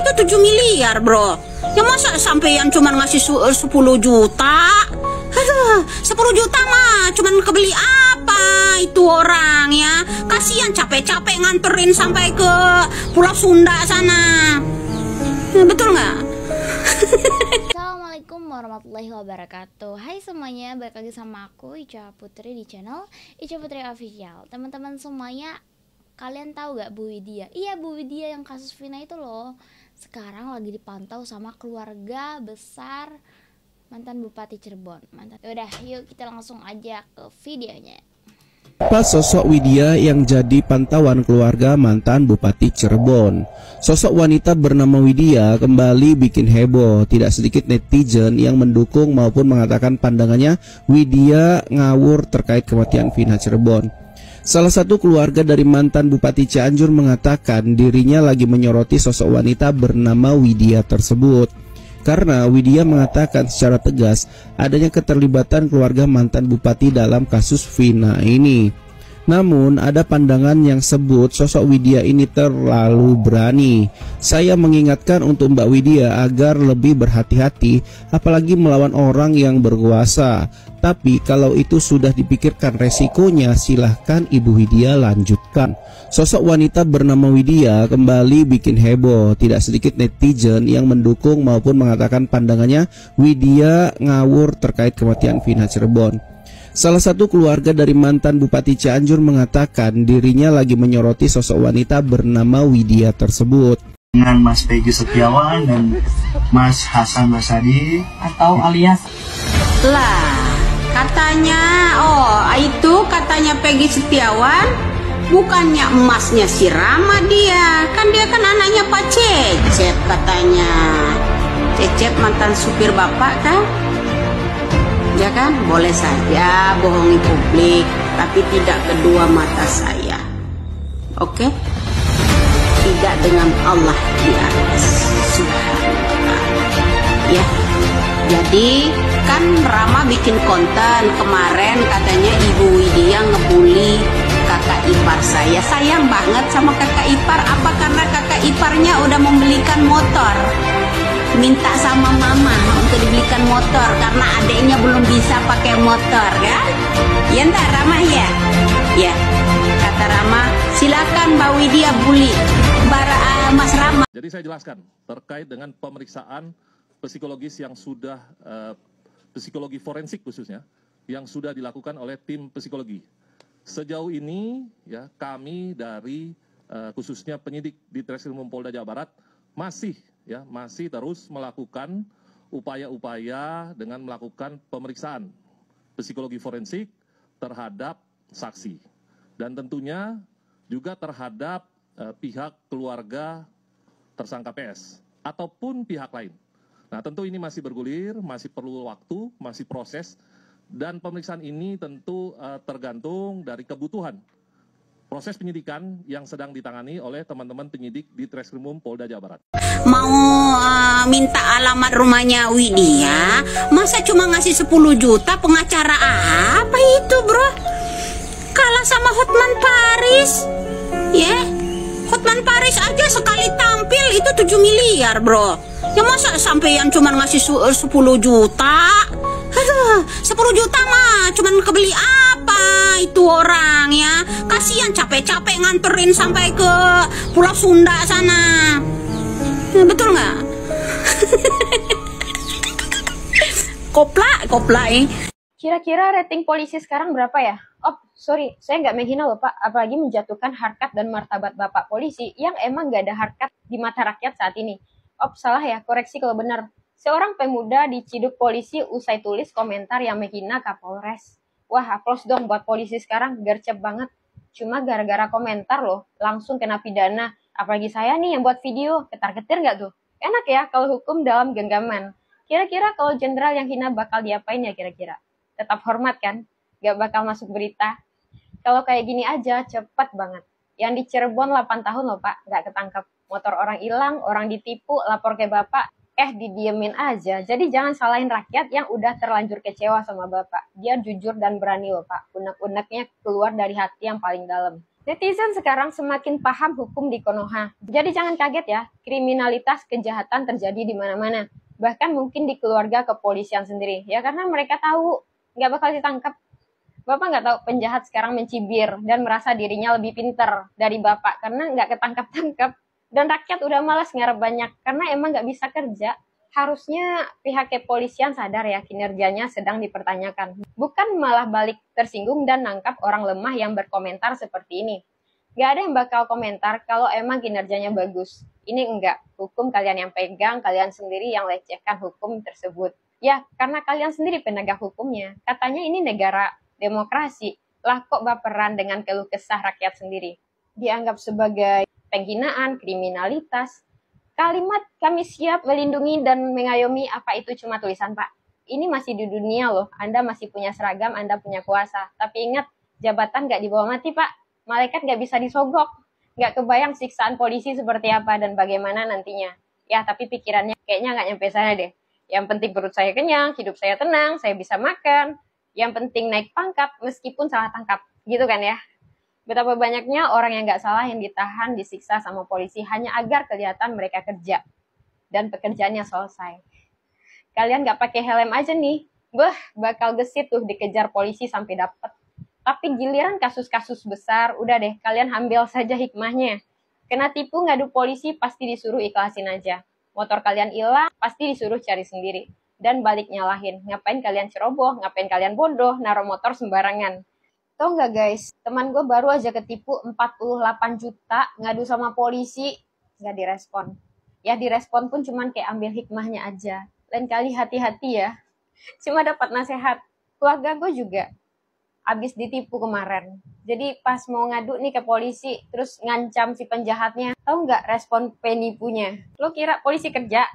itu 7 miliar bro. Ya masa sampean cuma ngasih 10 juta? Aduh, 10 juta mah cuman kebeli apa itu orang ya. Kasihan capek-capek nganterin sampai ke Pulau Sunda sana. Ya, betul nggak? Assalamualaikum warahmatullahi wabarakatuh. Hai semuanya, balik lagi sama aku Ica Putri di channel Ica Putri Official. Teman-teman semuanya, kalian tahu gak Bu Widya? Iya, Bu Widya yang kasus Vina itu loh. Sekarang lagi dipantau sama keluarga besar mantan Bupati Cirebon. Udah, yuk kita langsung aja ke videonya. Apa sosok Widya yang jadi pantauan keluarga mantan Bupati Cirebon? Sosok wanita bernama Widya kembali bikin heboh. Tidak sedikit netizen yang mendukung maupun mengatakan pandangannya Widya ngawur terkait kematian Vina Cirebon. Salah satu keluarga dari mantan Bupati Cianjur mengatakan dirinya lagi menyoroti sosok wanita bernama Widya tersebut. Karena Widya mengatakan secara tegas adanya keterlibatan keluarga mantan bupati dalam kasus Vina ini. Namun ada pandangan yang sebut sosok Widya ini terlalu berani. Saya mengingatkan untuk Mbak Widya agar lebih berhati-hati apalagi melawan orang yang berkuasa. Tapi kalau itu sudah dipikirkan resikonya, silahkan Ibu Widya lanjutkan. Sosok wanita bernama Widya kembali bikin heboh. Tidak sedikit netizen yang mendukung maupun mengatakan pandangannya Widya ngawur terkait kematian Vina Cirebon. Salah satu keluarga dari mantan Bupati Cianjur mengatakan dirinya lagi menyoroti sosok wanita bernama Widya tersebut. Dengan Mas Peggy Setiawan dan Mas Hasan Basadi atau alias Lah, katanya, itu katanya Peggy Setiawan, bukannya emasnya si Rama dia. Kan dia kan anaknya Pak Cecep katanya. Cecep mantan supir bapak kan? Ya kan? Boleh saja bohongi publik, tapi tidak kedua mata saya. Oke? Tidak dengan Allah di atas. Subhanallah. Ya. Jadi kan Rama bikin konten kemarin katanya Ibu Widya ngebully kakak ipar saya. Sayang banget sama kakak ipar. Apa karena kakak iparnya udah membelikan motor, minta sama mama untuk dibelikan motor karena adiknya belum bisa pakai motor kan? Ya enggak Rama ya? Ya, kata Rama, silakan Mbak Widya bully Mas Rama. Jadi saya jelaskan terkait dengan pemeriksaan psikologis yang sudah psikologi forensik khususnya yang sudah dilakukan oleh tim psikologi. Sejauh ini ya kami dari khususnya penyidik di Treskrimum Polda Jawa Barat masih terus melakukan upaya-upaya dengan melakukan pemeriksaan psikologi forensik terhadap saksi dan tentunya juga terhadap pihak keluarga tersangka PS ataupun pihak lain. Nah, tentu ini masih bergulir, masih perlu waktu, masih proses, dan pemeriksaan ini tentu tergantung dari kebutuhan proses penyidikan yang sedang ditangani oleh teman-teman penyidik di Treskrimum Polda Jawa Barat. Mau minta alamat rumahnya Widya, masa cuma ngasih 10 juta, pengacara apa itu bro? Kalah sama Hotman Paris, ya? Hotman Paris aja sekali tampil itu 7 miliar bro. Ya masa sampean cuma ngasih 10 juta? Aduh, 10 juta mah cuman kebeli apa itu orang ya. Kasihan capek-capek nganterin sampai ke Pulau Sunda sana. Ya, betul nggak? Koplak. Kira-kira rating polisi sekarang berapa ya? Oh, sorry, saya nggak menghina loh Pak, apalagi menjatuhkan harkat dan martabat Bapak polisi yang emang nggak ada harkat di mata rakyat saat ini. Oh, salah ya, koreksi kalau benar. Seorang pemuda diciduk polisi usai tulis komentar yang menghina Kapolres. Wah, aplaus dong buat polisi sekarang, gercep banget. Cuma gara-gara komentar loh, langsung kena pidana. Apalagi saya nih yang buat video, ketar-ketir nggak tuh? Enak ya kalau hukum dalam genggaman. Kira-kira kalau jenderal yang hina bakal diapain ya kira-kira? Tetap hormat kan? Gak bakal masuk berita. Kalau kayak gini aja, cepet banget. Yang di Cirebon 8 tahun loh Pak, nggak ketangkep. Motor orang hilang, orang ditipu, lapor ke Bapak, didiemin aja. Jadi jangan salahin rakyat yang udah terlanjur kecewa sama Bapak. Dia jujur dan berani loh Pak. Unek-uneknya keluar dari hati yang paling dalam. Netizen sekarang semakin paham hukum di Konoha. Jadi jangan kaget ya, kriminalitas, kejahatan terjadi di mana-mana. Bahkan mungkin di keluarga kepolisian sendiri. Ya karena mereka tahu nggak bakal ditangkap. Bapak nggak tahu penjahat sekarang mencibir dan merasa dirinya lebih pinter dari Bapak karena nggak ketangkap-tangkap. Dan rakyat udah malas ngarep banyak karena emang nggak bisa kerja. Harusnya pihak kepolisian sadar ya kinerjanya sedang dipertanyakan. Bukan malah balik tersinggung dan nangkap orang lemah yang berkomentar seperti ini. Gak ada yang bakal komentar kalau emang kinerjanya bagus. Ini enggak. Hukum kalian yang pegang, kalian sendiri yang lecehkan hukum tersebut. Ya, karena kalian sendiri penegak hukumnya. Katanya ini negara demokrasi. Lah kok baperan dengan keluh kesah rakyat sendiri. Dianggap sebagai penghinaan, kriminalitas. Kalimat kami siap melindungi dan mengayomi apa itu cuma tulisan, Pak. Ini masih di dunia loh. Anda masih punya seragam, Anda punya kuasa. Tapi ingat, jabatan nggak dibawa mati, Pak. Malaikat nggak bisa disogok. Nggak kebayang siksaan polisi seperti apa dan bagaimana nantinya. Ya, tapi pikirannya kayaknya nggak nyampe sana deh. Yang penting perut saya kenyang, hidup saya tenang, saya bisa makan. Yang penting naik pangkat meskipun salah tangkap. Gitu kan ya. Betapa banyaknya orang yang nggak salah yang ditahan, disiksa sama polisi hanya agar kelihatan mereka kerja. Dan pekerjaannya selesai. Kalian nggak pakai helm aja nih. Bakal gesit tuh dikejar polisi sampai dapet. Tapi giliran kasus-kasus besar, udah deh, kalian ambil saja hikmahnya. Kena tipu ngadu polisi, pasti disuruh ikhlasin aja. Motor kalian hilang, pasti disuruh cari sendiri. Dan balik nyalahin. Ngapain kalian ceroboh, ngapain kalian bodoh, naruh motor sembarangan. Tau nggak guys, teman gue baru aja ketipu 48 juta, ngadu sama polisi, nggak direspon. Ya direspon pun cuman kayak ambil hikmahnya aja. Lain kali hati-hati ya. Cuma dapat nasihat. Keluarga gue juga abis ditipu kemarin. Jadi pas mau ngadu nih ke polisi, terus ngancam si penjahatnya. Tahu nggak respon penipunya? Lo kira polisi kerja?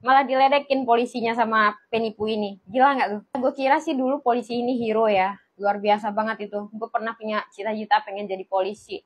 Malah diledekin polisinya sama penipu ini. Gila nggak tuh? Gue kira sih dulu polisi ini hero ya. Luar biasa banget itu. Gue pernah punya cita-cita pengen jadi polisi.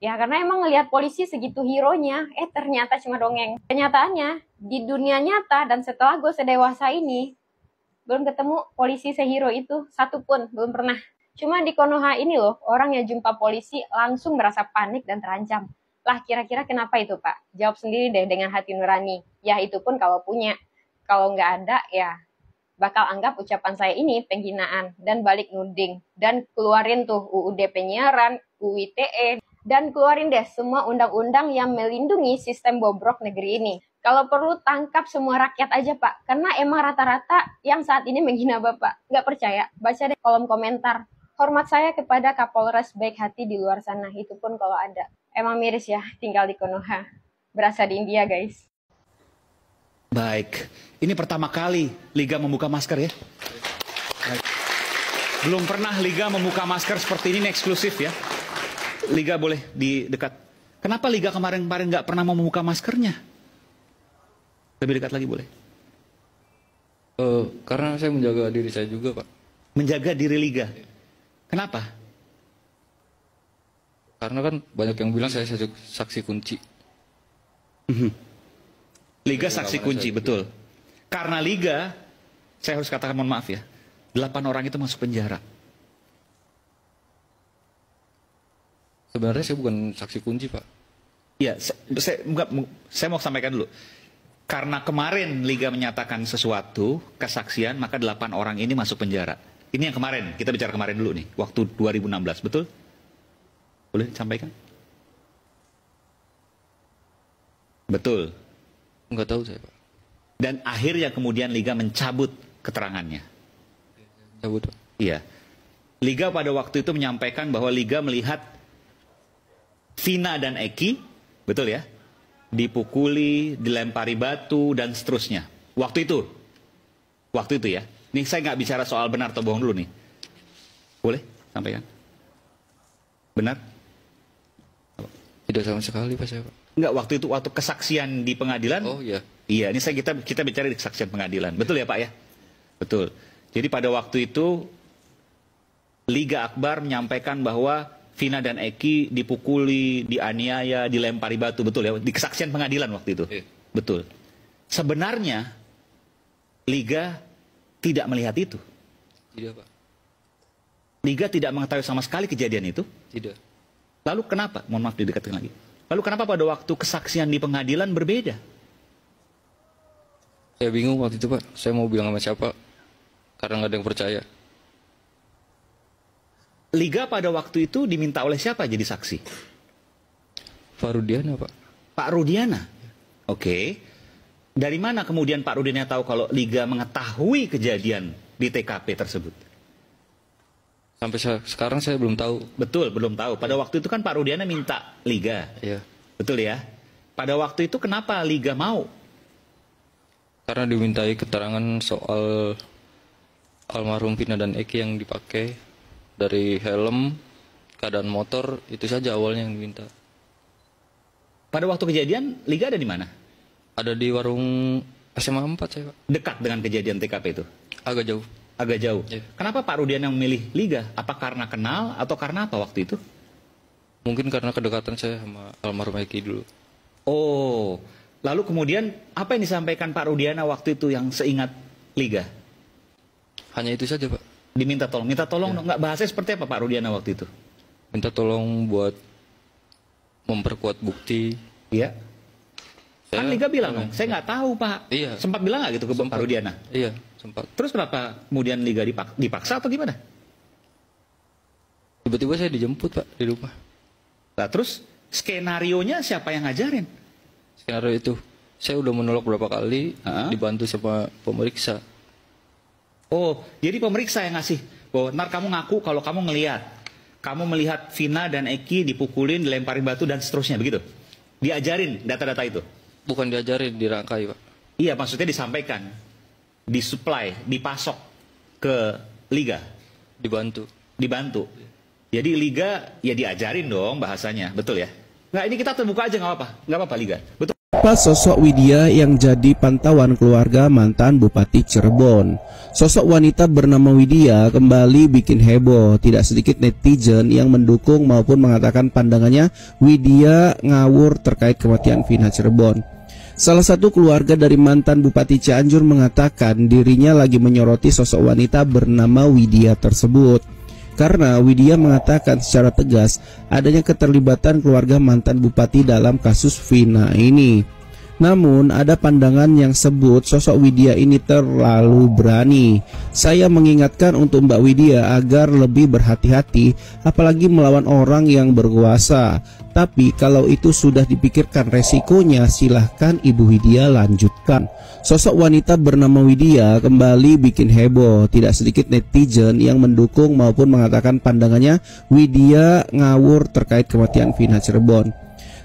Ya karena emang ngelihat polisi segitu hero-nya. Ternyata cuma dongeng. Kenyataannya di dunia nyata dan setelah gue sedewasa ini, belum ketemu polisi sehero itu, satu pun belum pernah. Cuma di Konoha ini loh, orang yang jumpa polisi langsung merasa panik dan terancam. Lah kira-kira kenapa itu Pak? Jawab sendiri deh dengan hati nurani. Ya itu pun kalau punya. Kalau nggak ada ya bakal anggap ucapan saya ini penghinaan dan balik nuding. Dan keluarin tuh UUD penyiaran, UU ITE, dan keluarin deh semua undang-undang yang melindungi sistem bobrok negeri ini. Kalau perlu tangkap semua rakyat aja Pak, karena emang rata-rata yang saat ini menghina Bapak. Nggak percaya? Baca deh kolom komentar. Hormat saya kepada Kapolres baik hati di luar sana, itu pun kalau ada. Emang miris ya tinggal di Konoha. Berasa di India guys. Baik, ini pertama kali Liga membuka masker ya. Baik. Belum pernah Liga membuka masker seperti ini eksklusif ya. Liga boleh di dekat. Kenapa Liga kemarin-kemarin nggak pernah mau membuka maskernya? Lebih dekat lagi boleh. Karena saya menjaga diri saya juga Pak. Menjaga diri Liga. Kenapa? Karena kan banyak yang bilang saya saksi kunci. Liga saksi kunci, betul. Karena Liga, saya harus katakan mohon maaf ya, 8 orang itu masuk penjara. Sebenarnya saya bukan saksi kunci Pak. Ya, saya mau sampaikan dulu. Karena kemarin Liga menyatakan sesuatu, kesaksian, maka 8 orang ini masuk penjara. Ini yang kemarin, kita bicara kemarin dulu nih, waktu 2016, betul? Boleh disampaikan? Betul. Enggak tahu saya Pak. Dan akhirnya kemudian Liga mencabut keterangannya. Cabut Pak. Iya. Liga pada waktu itu menyampaikan bahwa Liga melihat Vina dan Eki, betul ya? Dipukuli, dilempari batu, dan seterusnya. Waktu itu ya. Nih saya nggak bicara soal benar atau bohong dulu nih. Boleh sampaikan? Benar? Tidak sama sekali Pak saya Pak. Enggak, waktu itu waktu kesaksian di pengadilan. Oh iya. Iya, ini kita bicara di kesaksian pengadilan. Betul ya Pak ya? Betul. Jadi pada waktu itu Liga Akbar menyampaikan bahwa Vina dan Eki dipukuli, dianiaya, dilempari batu, betul ya? Di kesaksian pengadilan waktu itu. Iya. Betul. Sebenarnya Liga tidak melihat itu. Tidak Pak. Liga tidak mengetahui sama sekali kejadian itu. Tidak. Lalu kenapa? Mohon maaf didekatkan lagi. Lalu kenapa pada waktu kesaksian di pengadilan berbeda? Saya bingung waktu itu, Pak. Saya mau bilang sama siapa, karena nggak ada yang percaya. Liga pada waktu itu diminta oleh siapa jadi saksi? Pak Rudiana, Pak. Pak Rudiana. Oke. Dari mana kemudian Pak Rudiana tahu kalau Liga mengetahui kejadian di TKP tersebut? Sampai sekarang saya belum tahu. Betul, belum tahu. Pada waktu itu kan Pak Rudiana minta Liga. Iya. Betul ya? Pada waktu itu kenapa Liga mau? Karena dimintai keterangan soal almarhum Vina dan Eki yang dipakai, dari helm, keadaan motor, itu saja awalnya yang diminta. Pada waktu kejadian Liga ada di mana? Ada di warung SMA 4 saya, Pak. Dekat dengan kejadian TKP itu? Agak jauh. Agak jauh. Iya. Kenapa Pak Rudiana memilih Liga? Apa karena kenal atau karena apa waktu itu? Mungkin karena kedekatan saya sama almarhum Eki dulu. Oh, lalu kemudian apa yang disampaikan Pak Rudiana waktu itu yang seingat Liga? Hanya itu saja, Pak. Diminta tolong dong. Nggak bahasanya seperti apa Pak Rudiana waktu itu? Minta tolong buat memperkuat bukti. Iya. Kan Liga bilang dong, saya nggak tahu Pak. Iya. Sempat bilang nggak gitu ke Pak Rudiana? Iya, sempat. Terus kenapa kemudian Liga dipaksa atau gimana? Tiba-tiba saya dijemput, Pak, di rumah. Nah terus skenarionya siapa yang ngajarin? Skenario itu, saya udah menolak berapa kali, dibantu sama pemeriksa. Oh, jadi pemeriksa yang ngasih. Bahwa ntar kamu ngaku kalau kamu melihat Vina dan Eki dipukulin, dilempari batu dan seterusnya, begitu? Diajarin data-data itu? Bukan diajarin, dirangkai, Pak. Iya, maksudnya disampaikan, disuplai, dipasok ke Liga. Dibantu. Jadi Liga ya diajarin dong bahasanya, betul ya? Nggak, ini kita terbuka aja, nggak apa-apa Liga, betul. Apa sosok Widya yang jadi pantauan keluarga mantan Bupati Cirebon? Sosok wanita bernama Widya kembali bikin heboh. Tidak sedikit netizen yang mendukung maupun mengatakan pandangannya Widya ngawur terkait kematian Vina Cirebon. Salah satu keluarga dari mantan Bupati Cianjur mengatakan dirinya lagi menyoroti sosok wanita bernama Widya tersebut. Karena Widya mengatakan secara tegas adanya keterlibatan keluarga mantan bupati dalam kasus Vina ini. Namun ada pandangan yang sebut sosok Widya ini terlalu berani. Saya mengingatkan untuk Mbak Widya agar lebih berhati-hati, apalagi melawan orang yang berkuasa. Tapi kalau itu sudah dipikirkan resikonya, silahkan Ibu Widya lanjutkan. Sosok wanita bernama Widya kembali bikin heboh. Tidak sedikit netizen yang mendukung maupun mengatakan pandangannya Widya ngawur terkait kematian Vina Cirebon.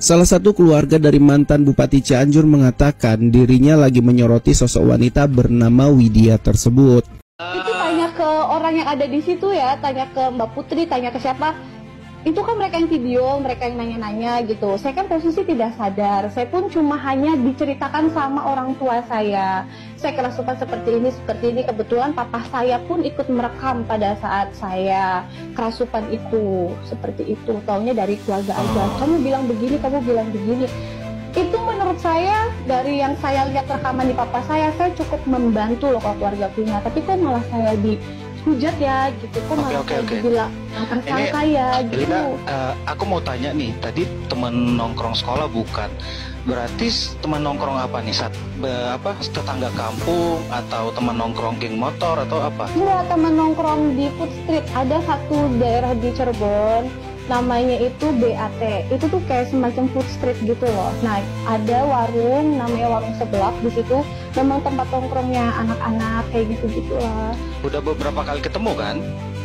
Salah satu keluarga dari mantan Bupati Cianjur mengatakan dirinya lagi menyoroti sosok wanita bernama Widya tersebut. Itu tanya ke orang yang ada di situ ya, tanya ke Mbak Putri, tanya ke siapa. Itu kan mereka yang video, mereka yang nanya-nanya gitu. Saya kan posisi tidak sadar, saya pun cuma hanya diceritakan sama orang tua saya. Saya kerasukan seperti ini. Kebetulan papa saya pun ikut merekam pada saat saya kerasukan itu. Seperti itu, taunya dari keluarga aja. Kamu bilang begini, kamu bilang begini. Itu menurut saya, dari yang saya lihat rekaman di papa saya cukup membantu loh kalau keluarga Vina. Tapi kok malah saya dihujat ya gitu, kok malah dibilang tersangka ya gitu. Aku mau tanya nih, tadi teman nongkrong sekolah bukan? Berarti teman nongkrong apa nih? Tetangga kampung atau teman nongkrong geng motor atau apa? Iya, teman nongkrong di Food Street. Ada satu daerah di Cirebon, namanya itu BAT. Itu tuh kayak semacam food street gitu loh. Nah, ada warung namanya warung Seblak di situ. Memang tempat nongkrongnya anak-anak kayak gitu lah. Udah beberapa kali ketemu kan?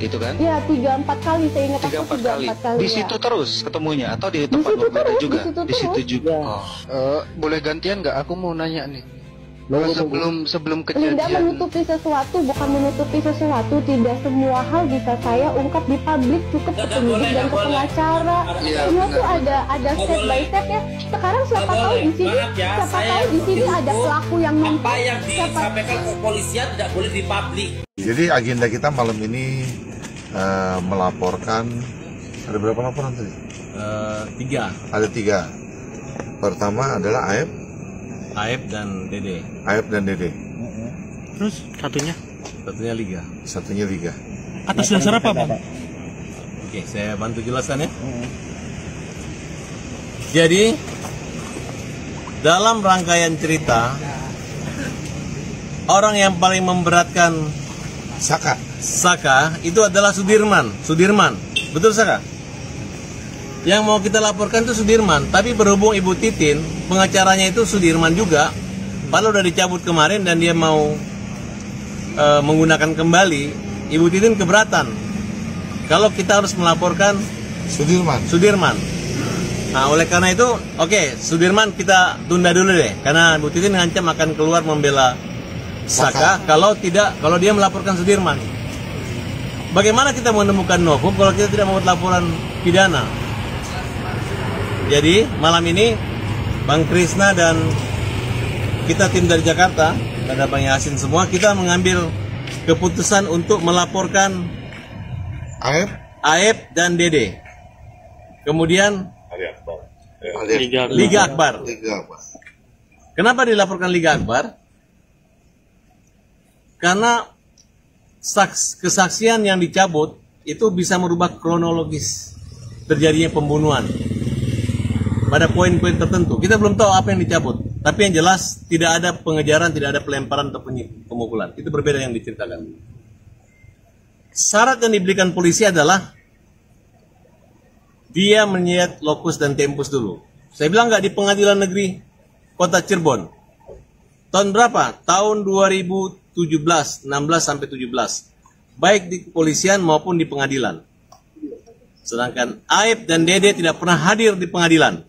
Itu kan? Iya, 3-4 kali saya ingat. 3-4 kali. Di situ terus ketemunya atau di tempat berbeda juga? Di situ juga. Boleh gantian nggak? Aku mau nanya nih. Sebelum kejadian. Linda menutupi sesuatu, bukan menutupi sesuatu. Tidak semua hal bisa saya ungkap di publik, cukup ke penyidik dan ke pengacara. Semua tuh ada step by step ya. Sekarang siapa tahu di sini ada pelaku yang nonton. Apa yang disampaikan kepolisian tidak boleh di publik. Jadi agenda kita malam ini melaporkan, ada berapa laporan tadi? 3. Ada 3. Pertama adalah Aib dan Dede. Terus satunya? Satunya Liga. Atas dasar apa, Bang? Oke, saya bantu jelaskan ya. Jadi dalam rangkaian cerita, orang yang paling memberatkan Saka itu adalah Sudirman. Betul Saka? Yang mau kita laporkan itu Sudirman, tapi berhubung Ibu Titin, pengacaranya itu Sudirman juga, padahal udah dicabut kemarin dan dia mau menggunakan kembali, Ibu Titin keberatan. Kalau kita harus melaporkan Sudirman. Nah, oleh karena itu, oke, Sudirman kita tunda dulu deh, karena Bu Titin ngancam akan keluar membela Saka kalau dia melaporkan Sudirman. Bagaimana kita menemukan novum kalau kita tidak membuat laporan pidana? Jadi malam ini Bang Krisna dan kita tim dari Jakarta, ada Bang Yasin semua, kita mengambil keputusan untuk melaporkan Aep dan Dede. Kemudian Liga Akbar. Kenapa dilaporkan Liga Akbar? Karena kesaksian yang dicabut itu bisa merubah kronologis terjadinya pembunuhan pada poin-poin tertentu. Kita belum tahu apa yang dicabut, tapi yang jelas tidak ada pengejaran, tidak ada pelemparan atau pemukulan. Itu berbeda yang diceritakan. Syarat yang diberikan polisi adalah dia menyeret lokus dan tempus dulu. Saya bilang nggak di Pengadilan Negeri Kota Cirebon. Tahun berapa? Tahun 2017, 16 sampai 17. Baik di kepolisian maupun di pengadilan. Sedangkan Aep dan Dede tidak pernah hadir di pengadilan.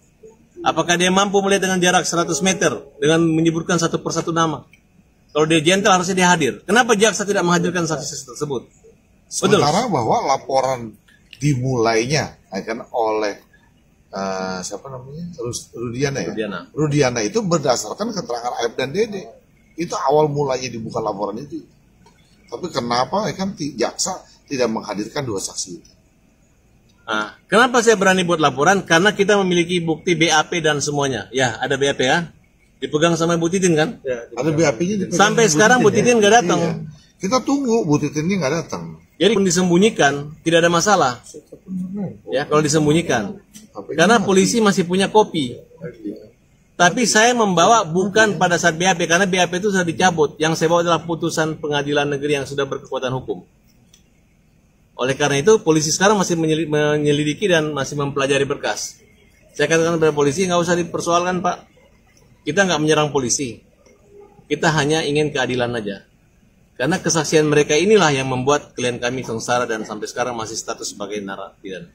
Apakah dia mampu melihat dengan jarak 100 meter dengan menyebutkan satu persatu nama? Kalau dia gentle harusnya dia hadir. Kenapa jaksa tidak menghadirkan saksi tersebut? Sementara bahwa laporan dimulainya akan oleh siapa namanya? Rudiana itu berdasarkan keterangan Aep dan Dede. Itu awal mulanya dibuka laporan itu. Tapi kenapa kan jaksa tidak menghadirkan dua saksi itu? Nah, kenapa saya berani buat laporan? Karena kita memiliki bukti BAP dan semuanya. Ya, ada BAP ya. Dipegang sama Bu Titin kan? Ya, ada BAP-nya. Sampai sekarang Bu Titin nggak datang. Iya. Kita tunggu Bu Titinnya nggak datang. Jadi pun disembunyikan tidak ada masalah. Ya, kalau disembunyikan. Karena polisi masih punya kopi. Tapi saya membawa bukan pada saat BAP, karena BAP itu sudah dicabut. Yang saya bawa adalah putusan pengadilan negeri yang sudah berkekuatan hukum. Oleh karena itu, polisi sekarang masih menyelidiki dan masih mempelajari berkas. Saya katakan kepada polisi, nggak usah dipersoalkan Pak. Kita nggak menyerang polisi. Kita hanya ingin keadilan aja. Karena kesaksian mereka inilah yang membuat klien kami sengsara dan sampai sekarang masih status sebagai narapidana.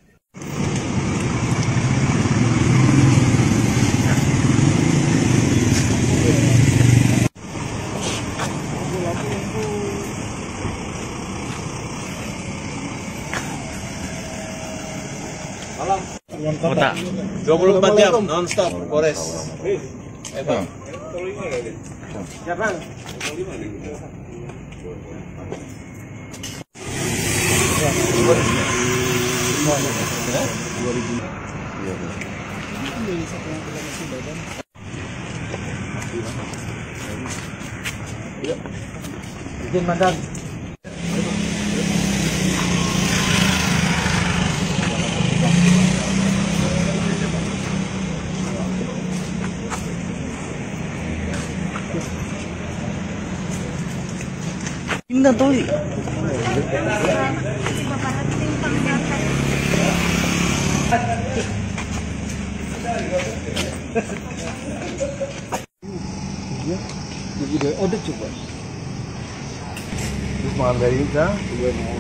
Kota 24 jam non-stop Polres. Bang. Ya Bang. Izin Mandan. Indah toli. Jadi order coba. Terus makan dari itu, juga mau.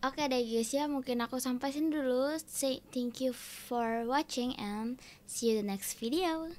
Oke deh guys ya, mungkin aku sampai sini dulu. Say thank you for watching and see you the next video.